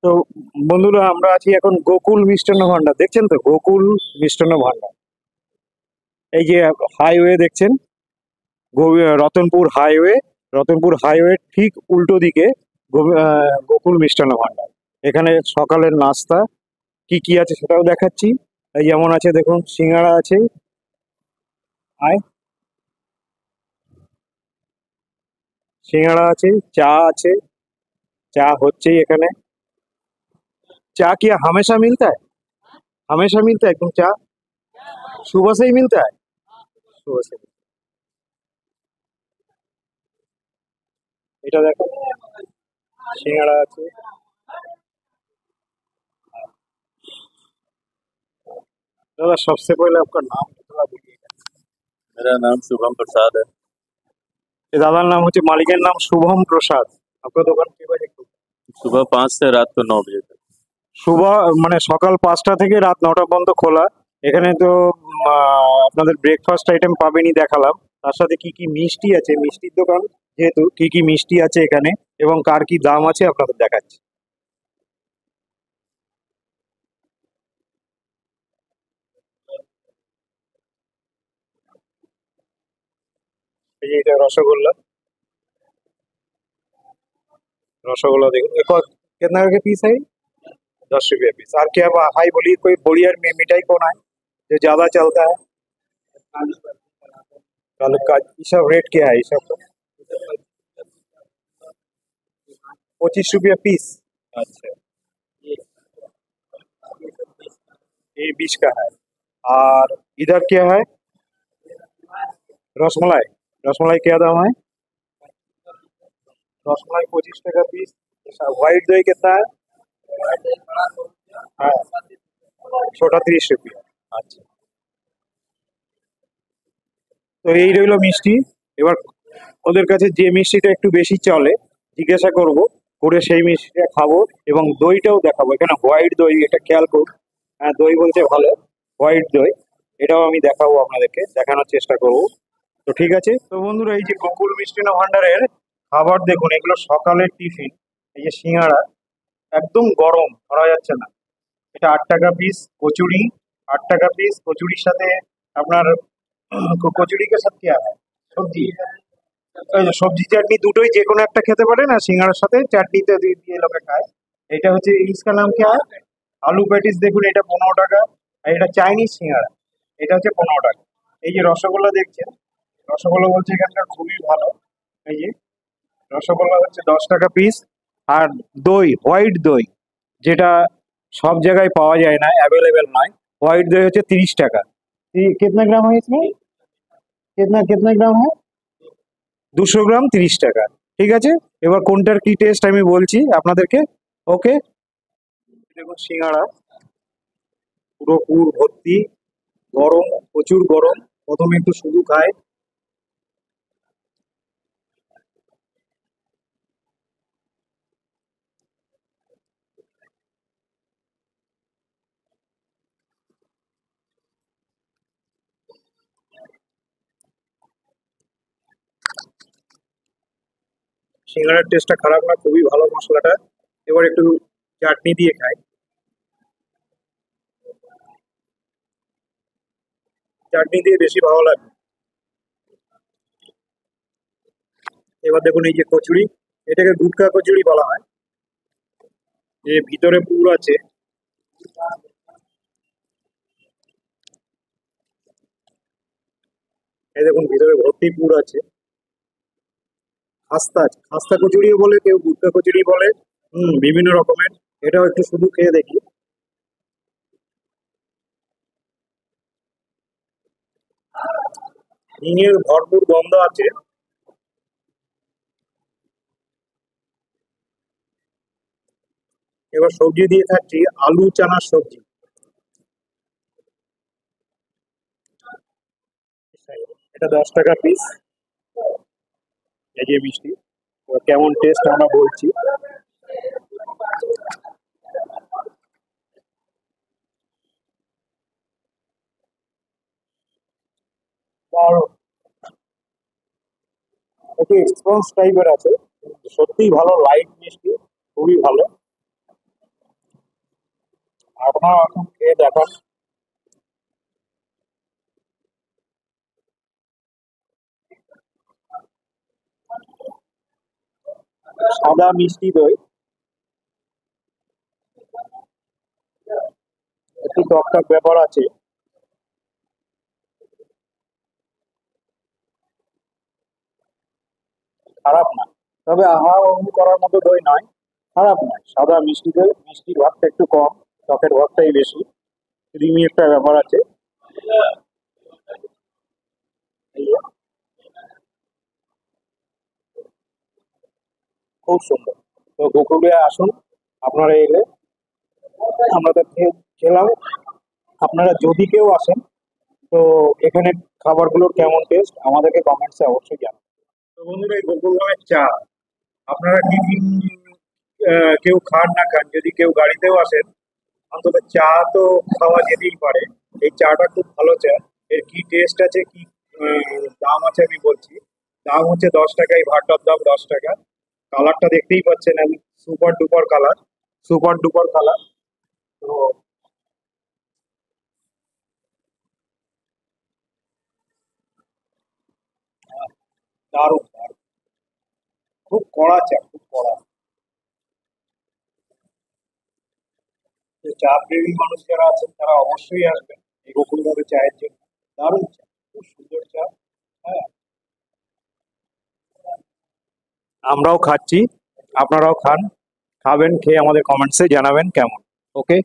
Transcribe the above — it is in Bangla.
তো বন্ধুরা, আমরা আছি এখন গোকুল মিষ্টান্ন ভান্ডার। দেখছেন তো, গোকুল মিষ্টান্ন ভান্ডার। এই যে হাইওয়ে দেখছেন, রতনপুর হাইওয়ে। রতনপুর হাইওয়ে ঠিক উল্টো দিকে গোকুল মিষ্টান্ন ভান্ডার। এখানে সকালের নাস্তা কি কি আছে সেটাও দেখাচ্ছি। এই যেমন আছে, দেখুন, সিঙ্গাড়া আছে। আয়, সিঙ্গাড়া আছে, চা আছে। চা হচ্ছেই এখানে। चा क्या हमेशा मिलता है? हमेशा मिलता है एकदम चा? सुबह से ही मिलता है? सुबह से। এটা দেখো, সিঙ্গাড়া আছে। दादा, सबसे पहले आपका नाम थोड़ा बोलिएगा। मेरा नाम शुभम प्रसाद है। ये दादार नाम হচ্ছে, মালিকের নাম শুভম প্রসাদ। আপনার দোকান কি বাজে? सुबह 5 से रात को 9 बजे तक। সুবহ মানে সকাল 5টা থেকে রাত 9টা পর্যন্ত খোলা। এখানে তো আপনাদের ব্রেকফাস্ট আইটেম পাবেনই, দেখালাম। তার সাথে কি কি মিষ্টি আছে, মিষ্টির দোকান যেহেতু, কি কি মিষ্টি আছে এখানে এবং কার কি দাম আছে আপনাদের দেখাচ্ছি। এই যে এটা রসগোল্লা। रसगुल्ला देखो, एक और कितना का पीस है? 10 रुपया पीस। और क्या हाई बोली, कोई बोड़ी और मिठाई कौन है जो ज्यादा चलता है? कल का ये सब रेट क्या है? ये सब तो 25 रुपया पीस। अच्छा, ये 20 का है। और इधर क्या है? रसमलाई। रसमलाई क्या दाम है? रसमलाई 25 টাকা पीस। व्हाइट दही कितना है? हाँ, छोटा 30 रुपया। अच्छा, তো এই রইলো মিষ্টি। এবার ওদের কাছে যে মিষ্টিটা একটু বেশি চলে জিজ্ঞাসা করব, করে সেই মিষ্টিটা খাবো এবং দইটাও দেখাবো। এখানে হোয়াইট দই, এটা খেয়াল করুন। হ্যাঁ, দই বলছে ভালো, হোয়াইট দই। এটাও আমি দেখাবো, আপনাদেরকে দেখানোর চেষ্টা করব। তো ঠিক আছে। তো বন্ধুরা, এই যে গোকুল মিষ্টান্ন ভান্ডারের খাবার দেখুন, এগুলো সকালের টিফিন। এই যে সিঙ্গাড়া, একদম গরম, ধরা যাচ্ছে না। এটা 8 টাকা পিস। কচুরি 8 টাকা পিস। কচুরির সাথে আপনার কচুরি কে সাথে কি আছে? সবজি। এই যে সবজি চাটনি দুটোই যে কোনো একটা খেতে পারেন, আর সিঙ্গাড়ার সাথে চাটনিতে দিয়ে দিয়ে লোকে খায়। এটা হচ্ছে, इसका नाम क्या है? আলু প্যাটিস দেখুন, এটা 15 টাকা। আর এটা চাইনিজ সিঙ্গাড়া, এটা হচ্ছে 15 টাকা। এই যে রসগোল্লা দেখছেন, রসগোল্লা বলছে এখানকার খুবই ভালো। এই যে রসগোল্লা হচ্ছে 10 টাকা পিস। আর দই, হোয়াইট দই, যেটা সব জায়গায় পাওয়া যায় না, অ্যাভেলেবেল নয়, হোয়াইট দই হচ্ছে 30 টাকা। कितना ग्राम है इसमें? कितना कितना ग्राम है? 200 গ্রাম 30 টাকা। ঠিক আছে। এবার কোনটার কি টেস্ট আমি বলছি আপনাদেরকে। ওকে, দেখুন সিঙ্গাড়া পুরো পুর ভর্তি, গরম, প্রচুর গরম। প্রথমে একটু শুধু খায়। সিঙ্গাড়ার টেস্টটা খারাপ না, খুবই ভালো মশলাটা। এবার একটু চাটনি দিয়ে খাই। চাটনি দিয়ে বেশি ভালো লাগে। এবার দেখুন, এই যে কচুরি, এটাকে গুটকা কচুরি বলা হয়। যে ভিতরে পুর আছে। এই দেখুন, ভিতরে ভর্তি পুর আছে। খাস্তা আছে, খাস্তা কচুরিও বলে, কেউ গুটকা কচুরি বলে। বিভিন্ন রকমের। এটাও একটু শুধু খেয়ে দেখি। হিঙের ভরপুর গন্ধ আছে। এবার সবজি দিয়ে থাকছি, আলু চানার সবজি। এটা 10 টাকা পিস। এই যে মিষ্টি, এবার কেমন টেস্ট আমরা বলছি। দারুণ। একটু স্পঞ্জ টাইপের আছে। সত্যিই ভালো, লাইট মিষ্টি, খুবই ভালো। আপনারা এখন খেয়ে দেখান। সাদা মিষ্টি দই, একটু টকটক ব্যাপার আছে। খারাপ না, তবে আহা ওহু করার মতো দই নয়, খারাপ নয়। সাদা মিষ্টি দই, মিষ্টির ভাগটা একটু কম, টকের ভাগটাই বেশি, ক্রিমি একটা ব্যাপার আছে। এই যে, খুব সুন্দর। তো গোকুলে আসুন আপনারা এলে, আমরা তো খেলাম। আপনারা যদি কেউ আসেন, তো এখানে খাবারগুলোর কেমন টেস্ট আমাদেরকে কমেন্টসে অবশ্যই জানান। তো বন্ধুরা, এই গোকুল ধামের চা আপনারা টিফিন কেউ খান না খান, যদি কেউ গাড়িতেও আসেন, অন্তত চা তো খাওয়া যেতেই পারে। এই চাটা খুব ভালো চা। এর কি টেস্ট আছে, কি দাম আছে আমি বলছি। দাম হচ্ছে 10 টাকা, এই ভাটার দাম 10 টাকা। কালারটা দেখতেই পাচ্ছেন, আমি super duper colour, super duper colour. তো দারুণ দারুণ, খুব কড়া চা, খুব কড়া। তো চা প্রেমী মানুষ যারা আছেন তারা অবশ্যই আসবেন এই গোকুলধামে চায়ের জন্য। দারুণ চা, খুব সুন্দর চা। হ্যাঁ, আমরাও খাচ্ছি, আপনারাও খান, খাবেন, খেয়ে আমাদের কমেন্টসে জানাবেন কেমন। ওকে।